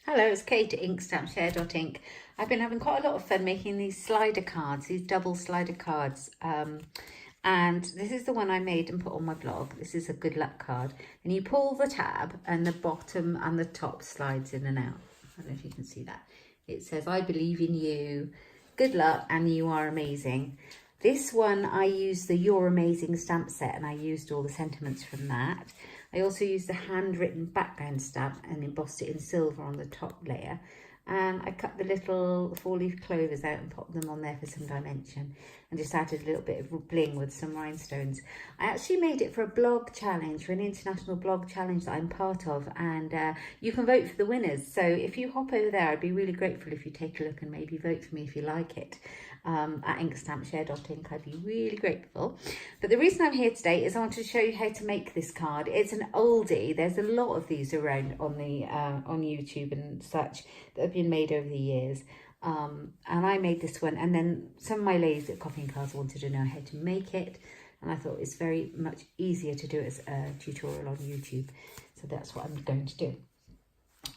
Hello, it's Kate at Inkstampshare.ink. I've been having quite a lot of fun making these slider cards, these double slider cards. And this is the one I made and put on my blog. This is a good luck card. And you pull the tab and the bottom and the top slides in and out. I don't know if you can see that. It says, I believe in you, good luck, and you are amazing. This one, I used the You're Amazing stamp set and I used all the sentiments from that. I also used the handwritten background stamp and embossed it in silver on the top layer. And I cut the little 4-leaf clovers out and popped them on there for some dimension and just added a little bit of bling with some rhinestones. I actually made it for a blog challenge, for an international blog challenge that I'm part of, and you can vote for the winners. So if you hop over there, I'd be really grateful if you take a look and maybe vote for me if you like it. At Inkstampshare.ink, I'd be really grateful. But the reason I'm here today is I want to show you how to make this card. It's an oldie. There's a lot of these around on the on YouTube and such that have been made over the years. And I made this one, and then some of my ladies at Copying Cards wanted to know how to make it, and I thought it's very much easier to do it as a tutorial on YouTube. So that's what I'm going to do.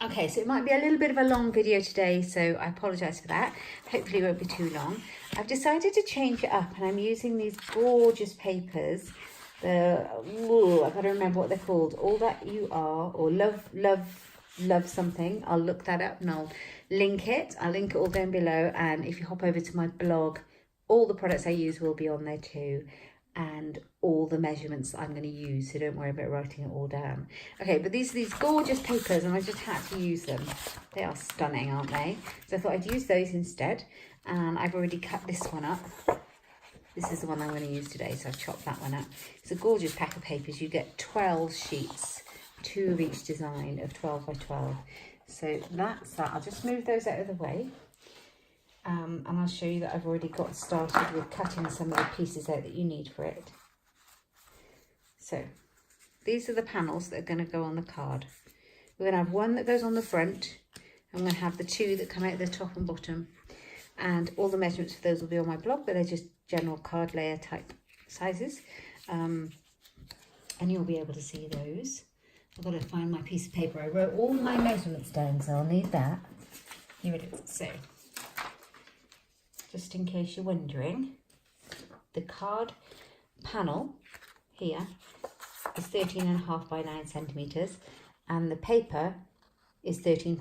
Okay, so it might be a little bit of a long video today, so I apologise for that. Hopefully it won't be too long. I've decided to change it up, and I'm using these gorgeous papers. I've got to remember what they're called. All That You Are, or Love something. I'll look that up and I'll link it. I'll link it all down below, and if you hop over to my blog, all the products I use will be on there too, and all the measurements that I'm going to use, so don't worry about writing it all down. Okay, but these are these gorgeous papers, and I just had to use them. They are stunning, aren't they? So I thought I'd use those instead, and I've already cut this one up. This is the one I'm going to use today, so I've chopped that one up. It's a gorgeous pack of papers. You get 12 sheets, 2 of each design of 12 by 12. So that's that. I'll just move those out of the way. And I'll show you that I've already got started with cutting some of the pieces out that you need for it. So these are the panels that are going to go on the card. We're going to have one that goes on the front. I'm going to have the 2 that come out the top and bottom. And all the measurements for those will be on my blog, but they're just general card layer type sizes. And you'll be able to see those. I've got to find my piece of paper. I wrote all my measurements down, so I'll need that. Here it is. So, just in case you're wondering, the card panel here is 13.5 by 9 centimetres, and the paper is 13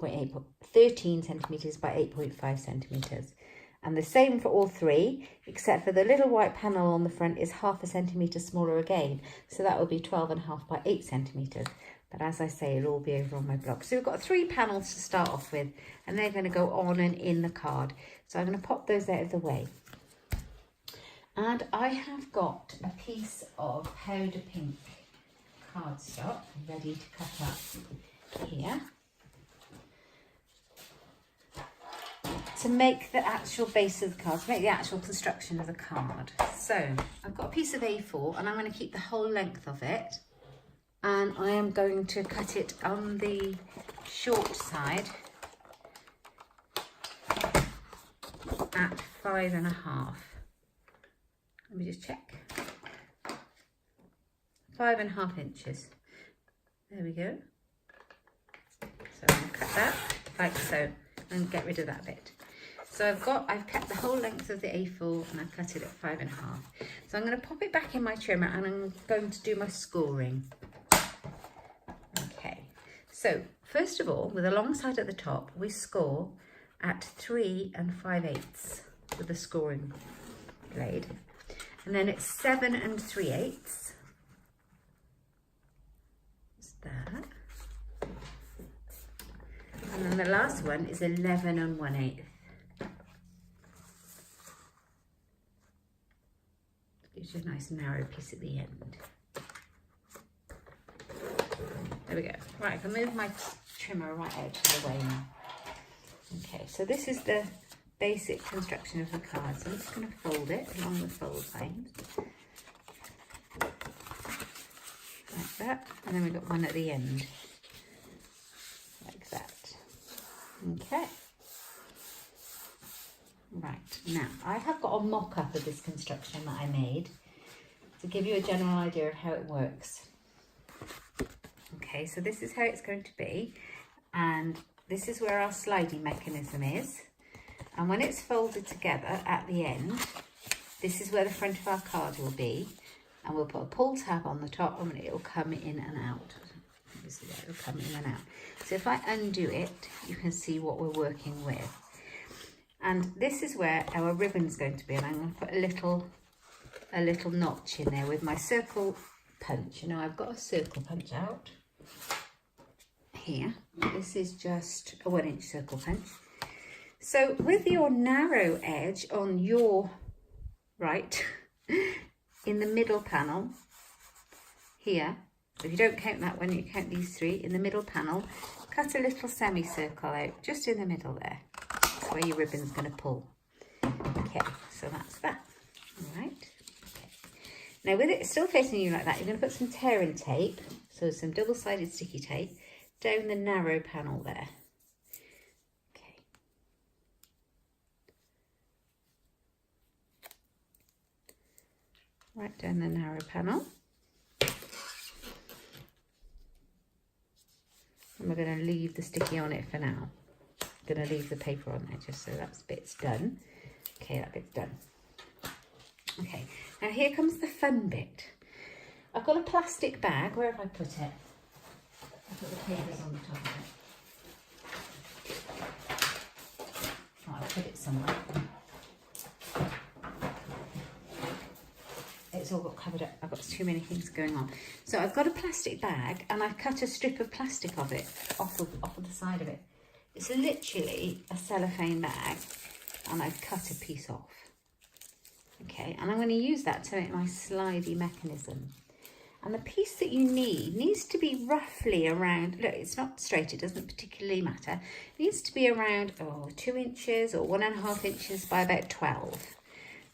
centimetres by 8.5 centimetres. And the same for all 3, except for the little white panel on the front is 0.5 centimetre smaller again, so that will be 12.5 by 8 centimetres. But as I say, it'll all be over on my blog. So we've got 3 panels to start off with, and they're going to go on and in the card. So I'm going to pop those out of the way. And I have got a piece of powder pink cardstock ready to cut up here to make the actual base of the card, to make the actual construction of the card. So I've got a piece of A4, and I'm going to keep the whole length of it. And I am going to cut it on the short side at 5.5. Let me just check. 5.5 inches. There we go. So I'm going to cut that like so and get rid of that bit. So I've cut the whole length of the A4 and I've cut it at 5.5. So I'm going to pop it back in my trimmer, and I'm going to do my scoring. Okay, so first of all, with the long side at the top, we score at 3 5/8 with the scoring blade, and then it's 7 3/8. Just that. And then the last one is 11 1/8. Gives you a nice narrow piece at the end. There we go. Right, I can move my trimmer right out of the way now. Okay, so this is the basic construction of the card. So I'm just going to fold it along the fold lines. Like that. And then we've got one at the end. Like that. Okay. Right, now I have got a mock-up of this construction that I made to give you a general idea of how it works. Okay, so this is how it's going to be, and this is where our sliding mechanism is. And when it's folded together at the end, this is where the front of our card will be. And we'll put a pull tab on the top and it'll come in and out. This is where it'll come in and out. So if I undo it, you can see what we're working with. And this is where our ribbon's going to be. And I'm going to put a little notch in there with my circle punch. You know, I've got a circle punch out here. This is just a 1-inch circle punch. So with your narrow edge on your right, in the middle panel here, so if you don't count that one, you count these 3, in the middle panel, cut a little semicircle out just in the middle there. That's where your ribbon's going to pull. Okay, so that's that. All right. Okay. Now with it still facing you like that, you're going to put some tearing tape, so some double-sided sticky tape, down the narrow panel there. Right down the narrow panel. And we're going to leave the sticky on it for now. I'm going to leave the paper on there just so that bit's done. Okay, that bit's done. Okay, now here comes the fun bit. I've got a plastic bag. Where have I put it? I put the papers on the top of it. Oh, I'll put it somewhere. It's all got covered up. I've got too many things going on. So I've got a plastic bag and I've cut a strip of plastic of it off of the side of it. It's literally a cellophane bag and I've cut a piece off. Okay, and I'm going to use that to make my slidey mechanism. And the piece that you needs to be roughly around, look, it's not straight, it doesn't particularly matter. It needs to be around 2 inches or 1.5 inches by about 12.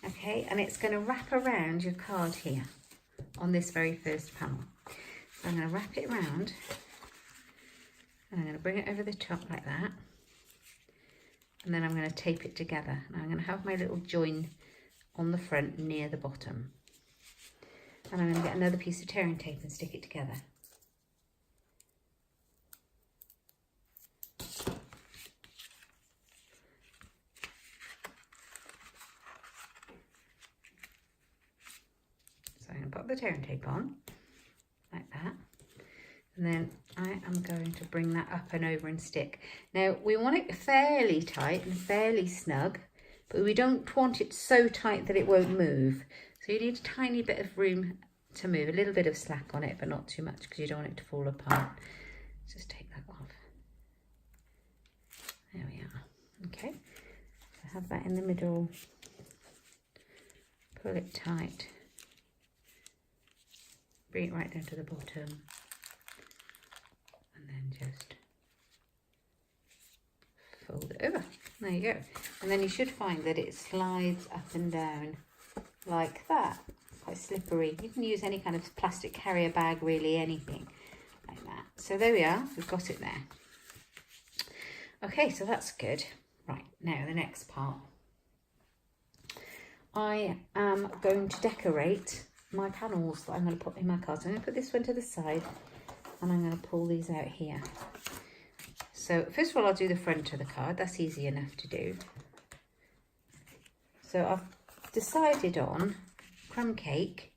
Okay, and it's going to wrap around your card here on this very first panel. So I'm going to wrap it around and I'm going to bring it over the top like that. And then I'm going to tape it together. And I'm going to have my little join on the front near the bottom. And I'm going to get another piece of tearing tape and stick it together. Put the tearing tape on like that, and then I am going to bring that up and over and stick. Now we want it fairly tight and fairly snug, but we don't want it so tight that it won't move. So you need a tiny bit of room to move, a little bit of slack on it, but not too much because you don't want it to fall apart. Just take that off. There we are. Okay, so have that in the middle, pull it tight. Bring it right down to the bottom and then just fold it over. There you go. And then you should find that it slides up and down like that. It's quite slippery. You can use any kind of plastic carrier bag, really, anything like that. So there we are. We've got it there. Okay, so that's good. Right, now the next part. I am going to decorate my panels that I'm going to put in my cards. I'm going to put this one to the side and I'm going to pull these out here. So first of all, I'll do the front of the card. That's easy enough to do. So I've decided on crumb cake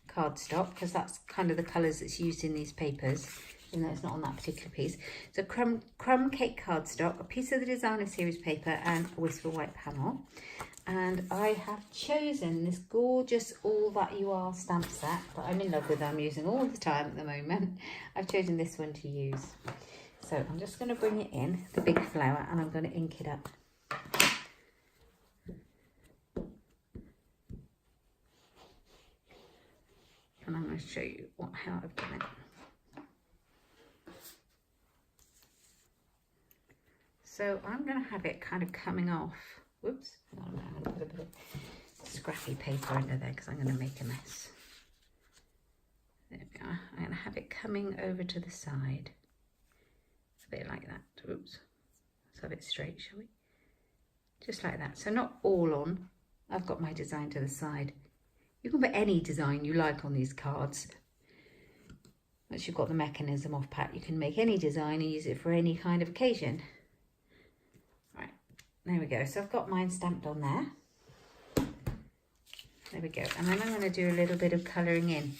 cardstock because that's kind of the colours that's used in these papers, even though it's not on that particular piece. So crumb cake cardstock, a piece of the designer series paper and a Whisper White panel. And I have chosen this gorgeous All That You Are stamp set that I'm in love with. I'm using all the time at the moment. I've chosen this one to use. So I'm just going to bring it in, the big flower, and I'm going to ink it up. And I'm going to show you how I've done it. So I'm going to have it kind of coming off. Whoops, I'm going to put a bit of scrappy paper under there because I'm going to make a mess. There we are. I'm going to have it coming over to the side. A bit like that. Oops. Let's have it straight, shall we? Just like that. So not all on. I've got my design to the side. You can put any design you like on these cards. Once you've got the mechanism off pat, you can make any design and use it for any kind of occasion. Right, there we go. So I've got mine stamped on there. There we go. And then I'm going to do a little bit of colouring in.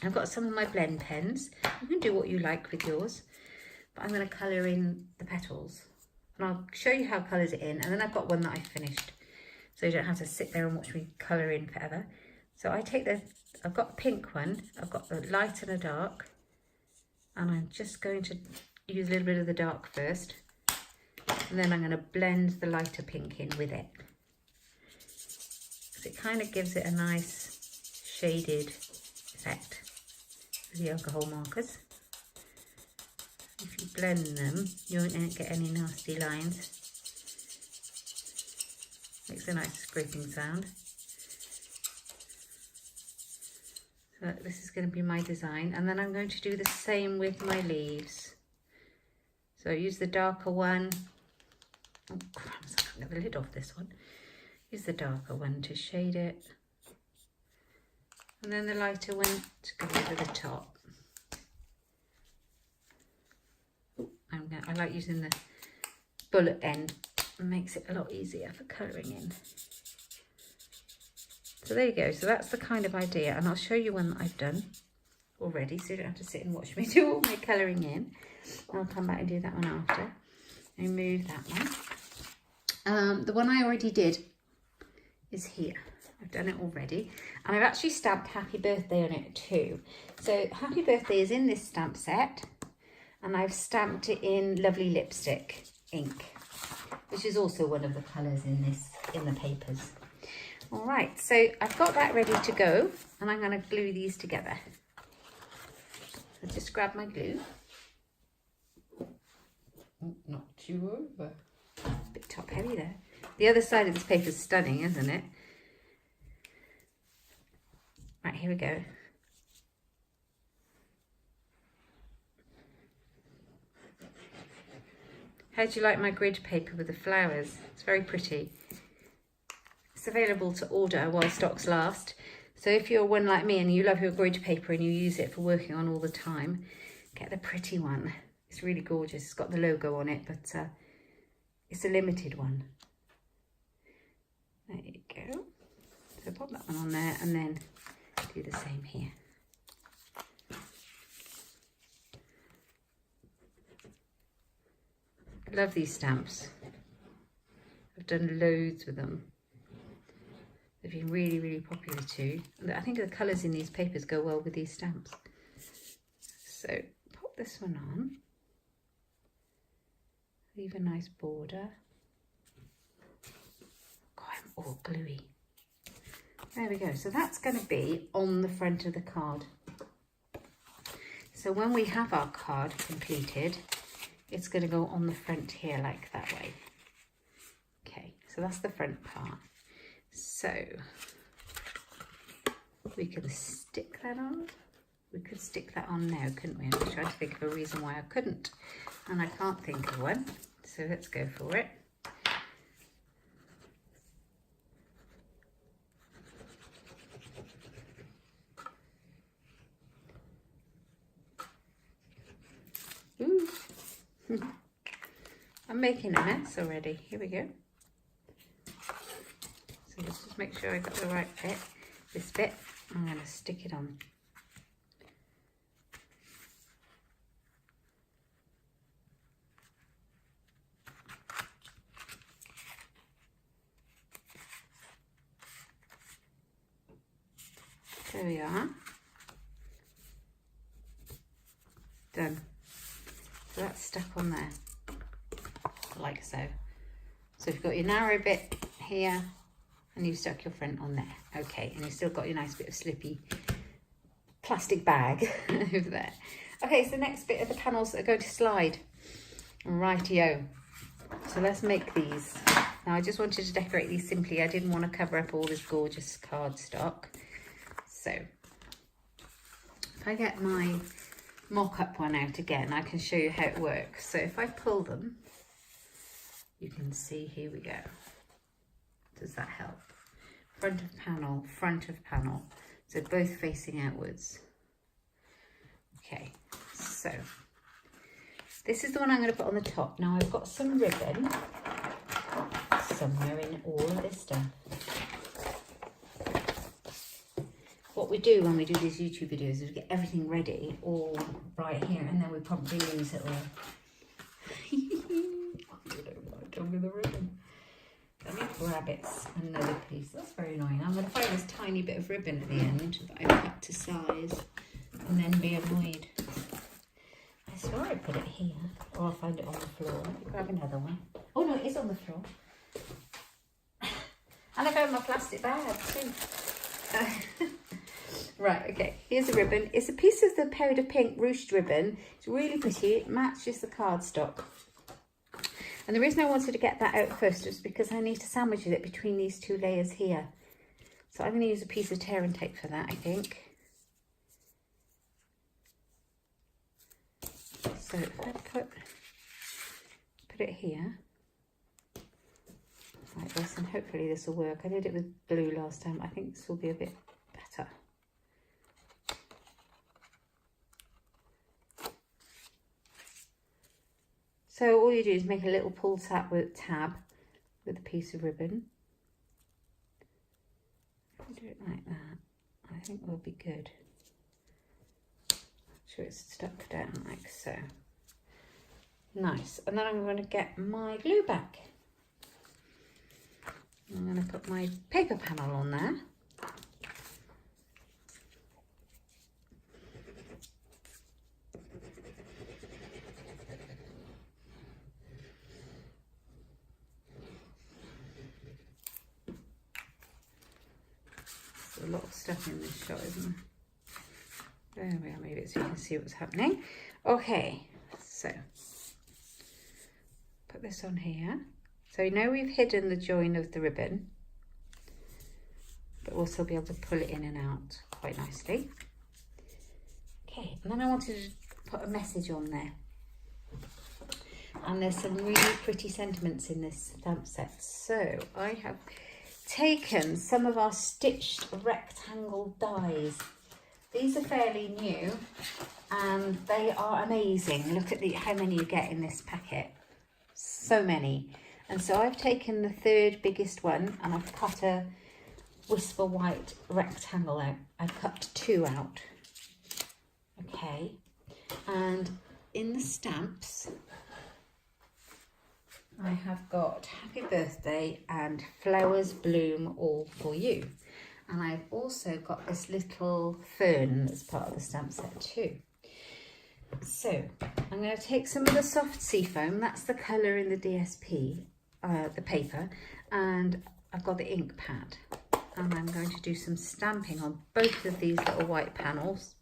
I've got some of my blend pens. You can do what you like with yours. But I'm going to colour in the petals. And I'll show you how colours it in. And then I've got one that I finished. So you don't have to sit there and watch me colour in forever. So I take I've got a pink one. I've got the light and a dark. And I'm just going to use a little bit of the dark first. And then I'm going to blend the lighter pink in with it. It kind of gives it a nice shaded effect with the alcohol markers. If you blend them, you won't get any nasty lines. Makes a nice scraping sound. So this is going to be my design, and then I'm going to do the same with my leaves. So use the darker one. Oh crumbs, I can't get the lid off this one. Use the darker one to shade it, and then the lighter one to go over the top. Ooh, I like using the bullet end, it makes it a lot easier for colouring in. So there you go, so that's the kind of idea, and I'll show you one that I've done already, so you don't have to sit and watch me do all my colouring in. I'll come back and do that one after. Remove that one. The one I already did is here. I've done it already, and I've actually stamped happy birthday on it too. So happy birthday is in this stamp set, and I've stamped it in lovely lipstick ink, which is also one of the colours in the papers. All right, so I've got that ready to go, and I'm going to glue these together. So just grab my glue. Oh, not too over. A bit top heavy there. The other side of this paper is stunning, isn't it? Right, here we go. How do you like my grid paper with the flowers? It's very pretty. It's available to order while stocks last. So if you're one like me and you love your grid paper and you use it for working on all the time, get the pretty one. It's really gorgeous. It's got the logo on it, but it's a limited one. There you go. So pop that one on there and then do the same here. I love these stamps. I've done loads with them. They've been really, really popular too. I think the colours in these papers go well with these stamps. So pop this one on. Leave a nice border. All gluey. There we go. So that's going to be on the front of the card. So when we have our card completed, it's going to go on the front here like that way. Okay, so that's the front part. So we can stick that on. We could stick that on now, couldn't we? I'm trying to think of a reason why I couldn't, and I can't think of one. So let's go for it. Ooh. I'm making a mess already. Here we go. So let's just make sure I got the right bit. This bit, I'm going to stick it on. There we are. Done. So that's stuck on there, like so. So you've got your narrow bit here, and you've stuck your front on there. Okay, and you've still got your nice bit of slippy plastic bag over there. Okay, so the next bit of the panels are going to slide. Rightio. So let's make these. Now I just wanted to decorate these simply. I didn't want to cover up all this gorgeous cardstock. So if I get my mock-up one out again, I can show you how it works. So if I pull them, you can see, here we go. Does that help? Front of panel, front of panel. So both facing outwards. Okay, so this is the one I'm going to put on the top. Now I've got some ribbon somewhere in all of this stuff. What we do when we do these YouTube videos is we get everything ready all right here, and then we probably lose it all. Don't be the ribbon. Let me grab it, another piece. That's very annoying. I'm going to find this tiny bit of ribbon at the end that I cut to size and then be annoyed. I swear I put it here. Or I'll find it on the floor. Let me grab another one. Oh no, it is on the floor. And I found my plastic bag too. Right, okay, here's a ribbon. It's a piece of the powder pink ruched ribbon. It's really pretty. It matches the cardstock. And the reason I wanted to get that out first is because I need to sandwich it between these two layers here. So I'm going to use a piece of tear and tape for that, I think. So if I put it here, like this, and hopefully this will work. I did it with glue last time. I think this will be a bit better. So all you do is make a little pull tab with a piece of ribbon. If we do it like that, I think we'll be good. Make sure it's stuck down like so. Nice. And then I'm going to get my glue back. I'm going to put my paper panel on there. A lot of stuff in this shot, isn't there? There we are, made it so you can see what's happening. Okay, so put this on here. So now we've hidden the join of the ribbon, but we'll still be able to pull it in and out quite nicely. Okay, and then I wanted to put a message on there. And there's some really pretty sentiments in this stamp set. So I have taken some of our stitched rectangle dies. These are fairly new and they are amazing. Look at how many you get in this packet. So many. And so I've taken the third biggest one and I've cut a Whisper White rectangle out. I've cut 2 out. Okay. And in the stamps, I have got Happy Birthday and Flowers Bloom All For You. And I've also got this little fern that's part of the stamp set too. So I'm going to take some of the soft sea foam, that's the colour in the DSP, the paper, and I've got the ink pad. And I'm going to do some stamping on both of these little white panels.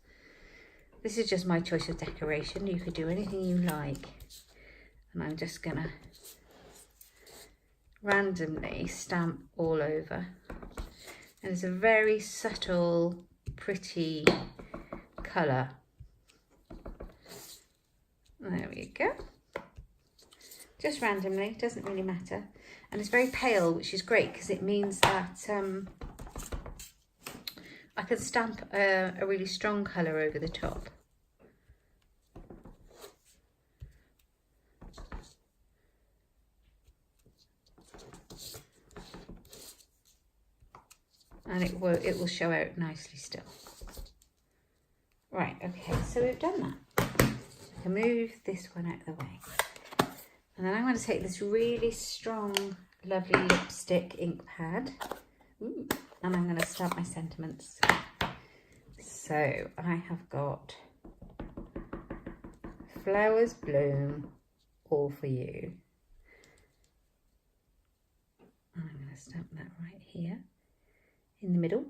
This is just my choice of decoration. You could do anything you like. And I'm just going to randomly stamp all over. And it's a very subtle, pretty colour. There we go. Just randomly, doesn't really matter. And it's very pale, which is great because it means that I can stamp a really strong colour over the top. And it will show out nicely still. Right, okay, so we've done that. I can move this one out of the way. And then I'm going to take this really strong, lovely lipstick ink pad. Ooh, and I'm going to stamp my sentiments. So I have got Flowers Bloom All For You. And I'm going to stamp that right here in the middle.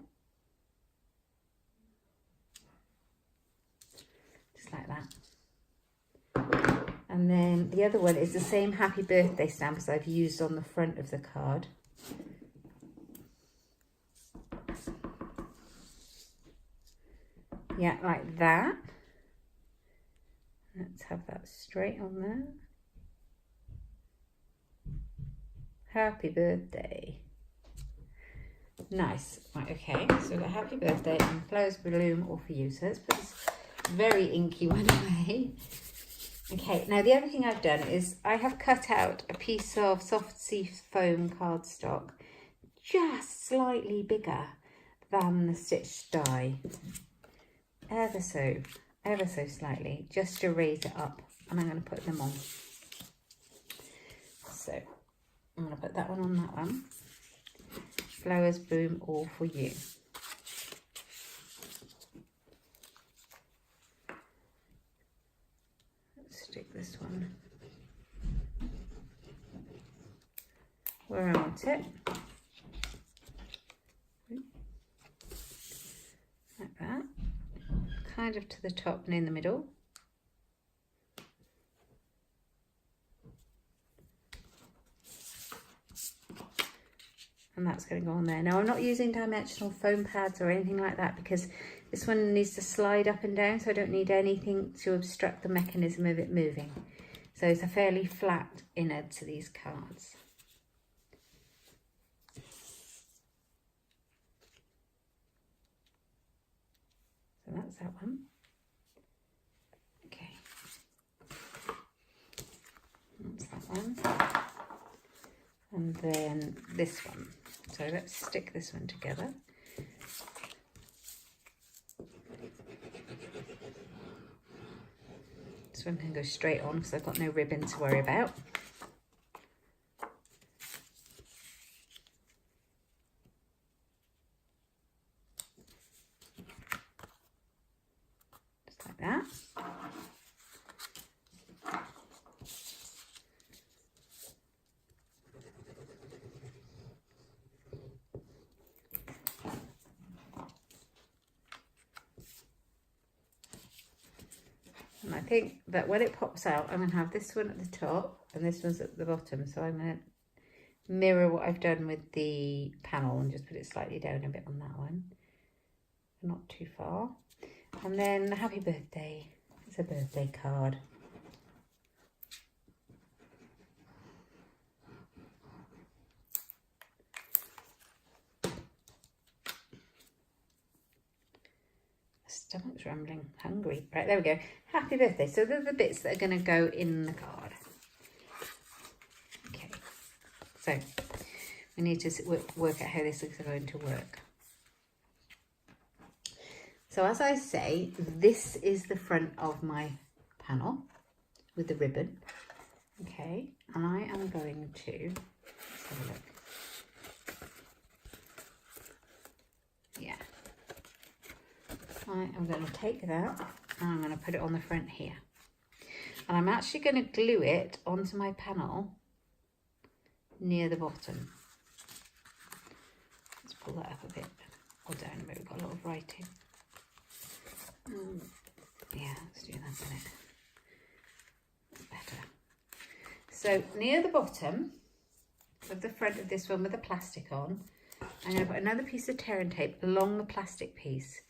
Just like that. And then the other one is the same Happy Birthday stamp as I've used on the front of the card. Yeah, like that. Let's have that straight on there. Happy birthday. Nice. Right, okay. So we've got Happy Birthday and Flowers Bloom All For You. So let's put this very inky one away. Okay, now the other thing I've done is I have cut out a piece of soft sea foam cardstock just slightly bigger than the stitch die, ever so slightly, just to raise it up, and I'm going to put them on. So I'm going to put that one on that one. Flowers bloom all for you. Let's stick this one where I want it. Like that. Kind of to the top and in the middle. And that's going to go on there. Now I'm not using dimensional foam pads or anything like that because this one needs to slide up and down, so I don't need anything to obstruct the mechanism of it moving. So it's a fairly flat inner to these cards. So that's that one. Okay. That's that one. And then this one. So let's stick this one together. This one can go straight on because I've got no ribbon to worry about. Just like that. And I think that when it pops out, I'm going to have this one at the top and this one's at the bottom. So I'm going to mirror what I've done with the panel and just put it slightly down a bit on that one. Not too far. And then happy birthday. It's a birthday card. Stomach's rumbling, hungry. Right, there we go. Happy birthday. So they're the bits that are going to go in the card. Okay, so we need to work out how this is going to work. So as I say, this is the front of my panel with the ribbon. Okay, and I am going to, let's have a look. Yeah. I am going to take that and I'm going to put it on the front here. And I'm actually going to glue it onto my panel near the bottom. Let's pull that up a bit or down a bit. We've got a lot of writing. Yeah, let's do that a minute. That's better. So near the bottom of the front of this one with the plastic on, I'm going to put another piece of tear and tape along the plastic piece.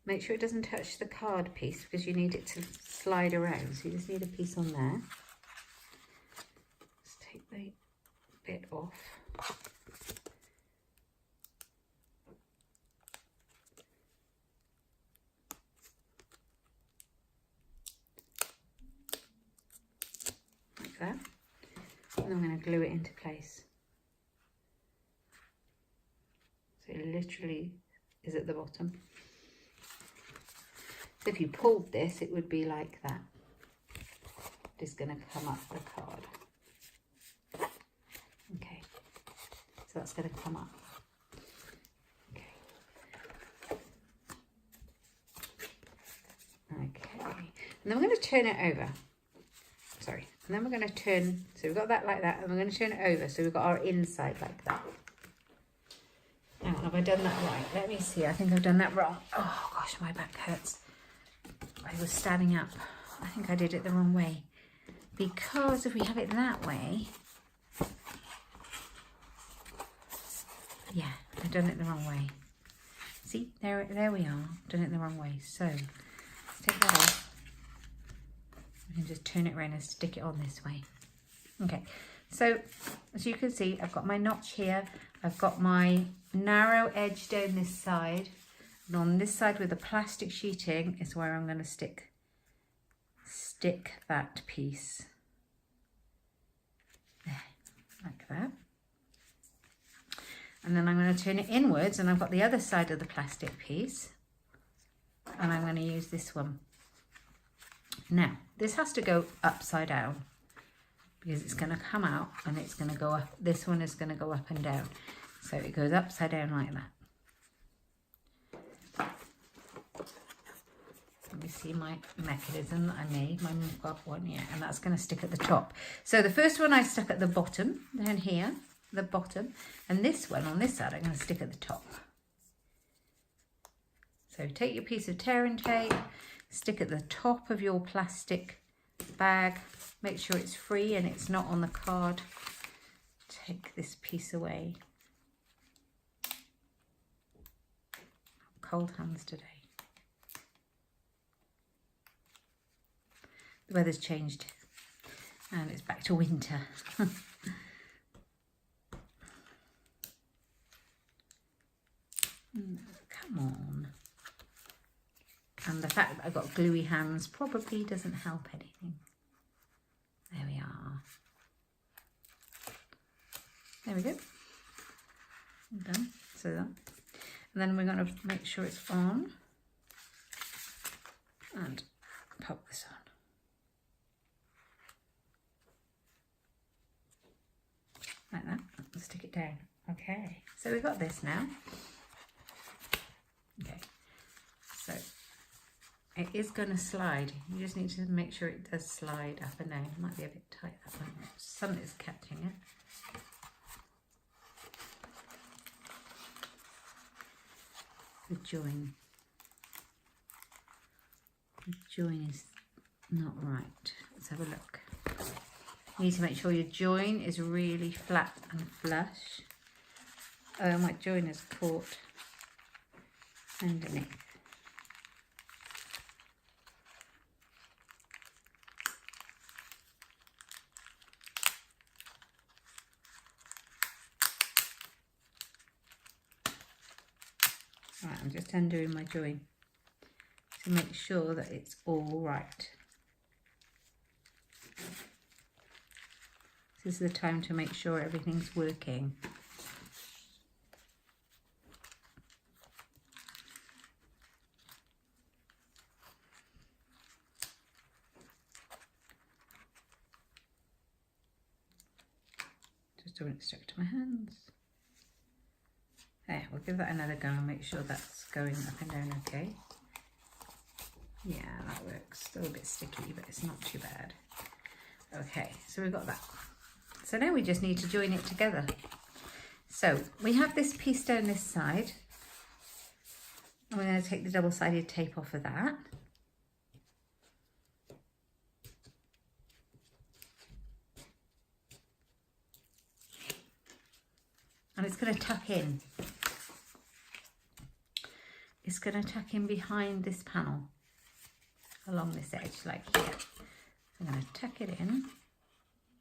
Make sure it doesn't touch the card piece because you need it to slide around. So you just need a piece on there. Let's take the bit off. Like that. And I'm going to glue it into place. So it literally is at the bottom. So if you pulled this, it would be like that. It's going to come up the card. Okay, so that's going to come up. Okay. Okay, and then we're going to turn it over. Sorry, and then we're going to turn, so we've got that like that, and we're going to turn it over, so we've got our inside like that. Now, have I done that right? Let me see, I think I've done that wrong. Oh gosh, my back hurts. I was standing up. I think I did it the wrong way. Because if we have it that way, yeah, I've done it the wrong way. See, there we are. Done it the wrong way. So let's take that off. We can just turn it around and stick it on this way. Okay, so as you can see, I've got my notch here. I've got my narrow edge down this side. And on this side with the plastic sheeting is where I'm going to stick that piece. There, like that. And then I'm going to turn it inwards, and I've got the other side of the plastic piece. And I'm going to use this one. Now, this has to go upside down because it's going to come out and it's going to go up. This one is going to go up and down. So it goes upside down like that. Let me see my mechanism that I made. My move up one, yeah, and that's going to stick at the top. So the first one I stuck at the bottom, down here, the bottom, and this one on this side I'm going to stick at the top. So take your piece of tearing tape, stick at the top of your plastic bag, make sure it's free and it's not on the card. Take this piece away. Cold hands today. The weather's changed and it's back to winter. Come on. And the fact that I've got gluey hands probably doesn't help anything. There we are. There we go. Done. So that. And then we're going to make sure it's on. And pop this on. Like that. Let's stick it down. Okay. So we've got this now. Okay. So it is going to slide. You just need to make sure it does slide up and down. It might be a bit tight, that one. Something's catching it. The join. The join is not right. Let's have a look. You need to make sure your join is really flat and flush. Oh, my join is caught underneath. Right, I'm just undoing my join to make sure that it's all right. This is the time to make sure everything's working. Just don't want it stuck to my hands. There, we'll give that another go and make sure that's going up and down okay. Yeah, that works. Still a bit sticky, but it's not too bad. Okay, so we've got that. So now we just need to join it together. So we have this piece down this side. I'm going to take the double-sided tape off of that. And it's going to tuck in. It's going to tuck in behind this panel along this edge, like here. So I'm going to tuck it in,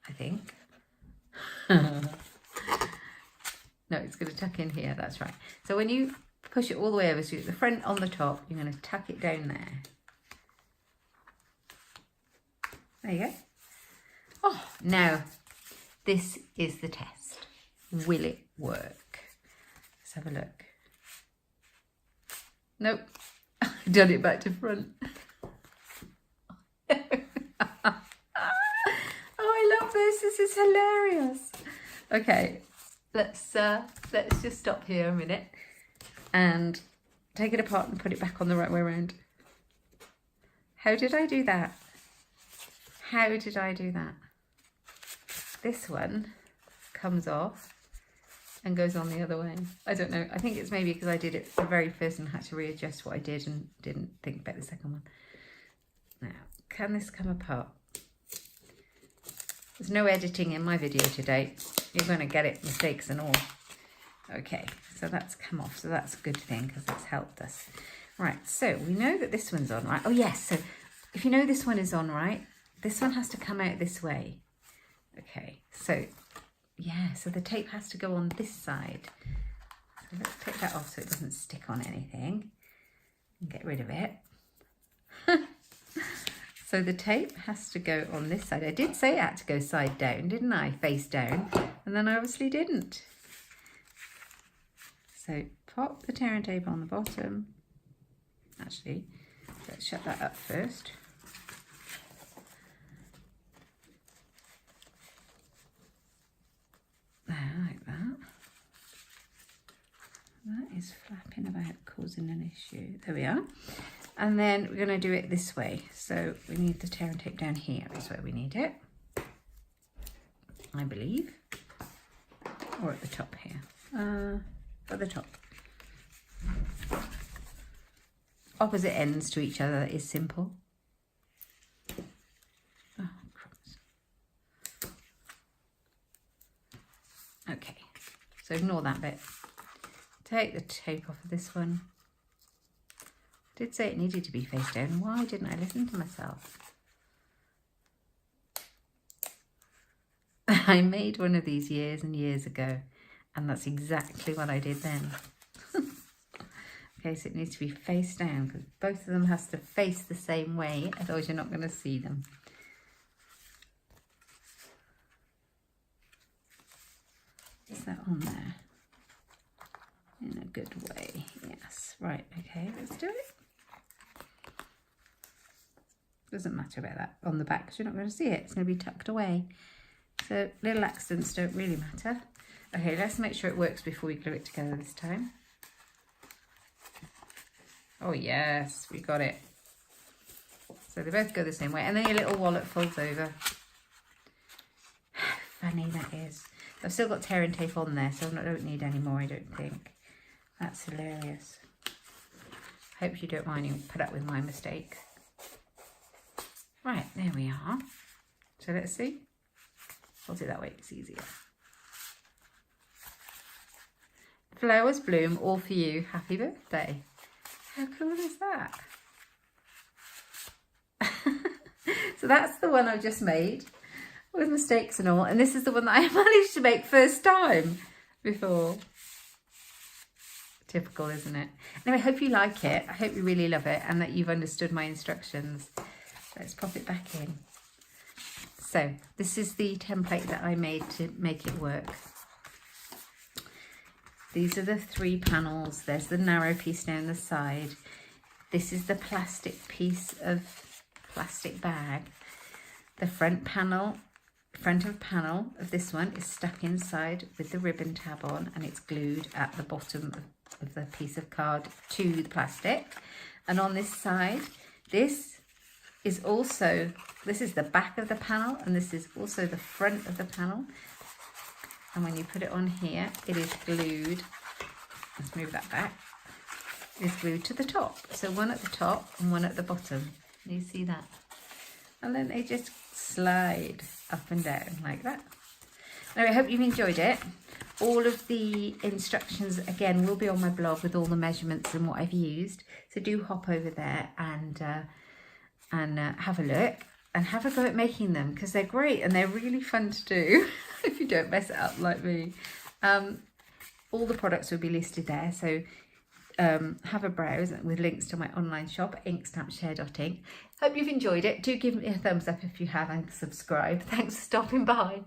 I think. No, it's going to tuck in here, that's right. So when you push it all the way over, so the front on the top, you're going to tuck it down there. There you go. Oh, now this is the test. Will it work? Let's have a look. Nope, I've done it back to front. Oh, I love this. This is hilarious. Okay, let's just stop here a minute and take it apart and put it back on the right way around. How did I do that? How did I do that? This one comes off and goes on the other way. I don't know. I think it's maybe because I did it the very first and had to readjust what I did and didn't think about the second one. Now, can this come apart? There's no editing in my video today. You're going to get it, mistakes and all. Okay, so that's come off. So that's a good thing because it's helped us. Right, so we know that this one's on, right? Oh, yes. So if you know this one is on, right? This one has to come out this way. Okay, so yeah, so the tape has to go on this side. So let's take that off so it doesn't stick on anything. and get rid of it. So the tape has to go on this side. I did say it had to go side down, didn't I? Face down. And then I obviously didn't. So pop the tearing tape on the bottom. Actually, let's shut that up first. There, like that. That is flapping about, causing an issue. There we are. And then we're going to do it this way. So we need the tearing tape down here is where we need it, I believe. Or at the top here. At the top. Opposite ends to each other is simple. Oh, crumbs. Okay, so ignore that bit. Take the tape off of this one. I did say it needed to be face down. Why didn't I listen to myself? I made one of these years and years ago, and that's exactly what I did then. Okay, so it needs to be face down because both of them has to face the same way, otherwise you're not going to see them. Is that on there? In a good way, yes. Right, okay, let's do it. Doesn't matter about that on the back because you're not going to see it. It's going to be tucked away. So little accidents don't really matter. Okay, let's make sure it works before we glue it together this time. Oh yes, we got it. So they both go the same way. And then your little wallet folds over. Funny that is. I've still got tearing tape on there, so I don't need any more, I don't think. That's hilarious. Hope you don't mind you put up with my mistake. Right, there we are. So let's see. I'll do it that way, it's easier. Flowers bloom, all for you. Happy birthday. How cool is that? So that's the one I've just made with mistakes and all. And this is the one that I managed to make first time before. Typical, isn't it? Anyway, I hope you like it. I hope you really love it and that you've understood my instructions. Let's pop it back in. So this is the template that I made to make it work. These are the 3 panels. There's the narrow piece down the side. This is the plastic piece of plastic bag. The front panel of this one is stuck inside with the ribbon tab on, and it's glued at the bottom of the piece of card to the plastic. And on this side, this is the back of the panel, and this is also the front of the panel. And when you put it on here, it is glued, let's move that back, it's glued to the top. So one at the top and one at the bottom. You see that? And then they just slide up and down like that. Anyway, I hope you've enjoyed it. All of the instructions, again, will be on my blog with all the measurements and what I've used. So do hop over there and have a look. And have a go at making them because they're great and they're really fun to do if you don't mess it up like me. All the products will be listed there, so have a browse with links to my online shop, Inkstampshare.ink. Hope you've enjoyed it. Do give me a thumbs up if you have and subscribe. Thanks for stopping by.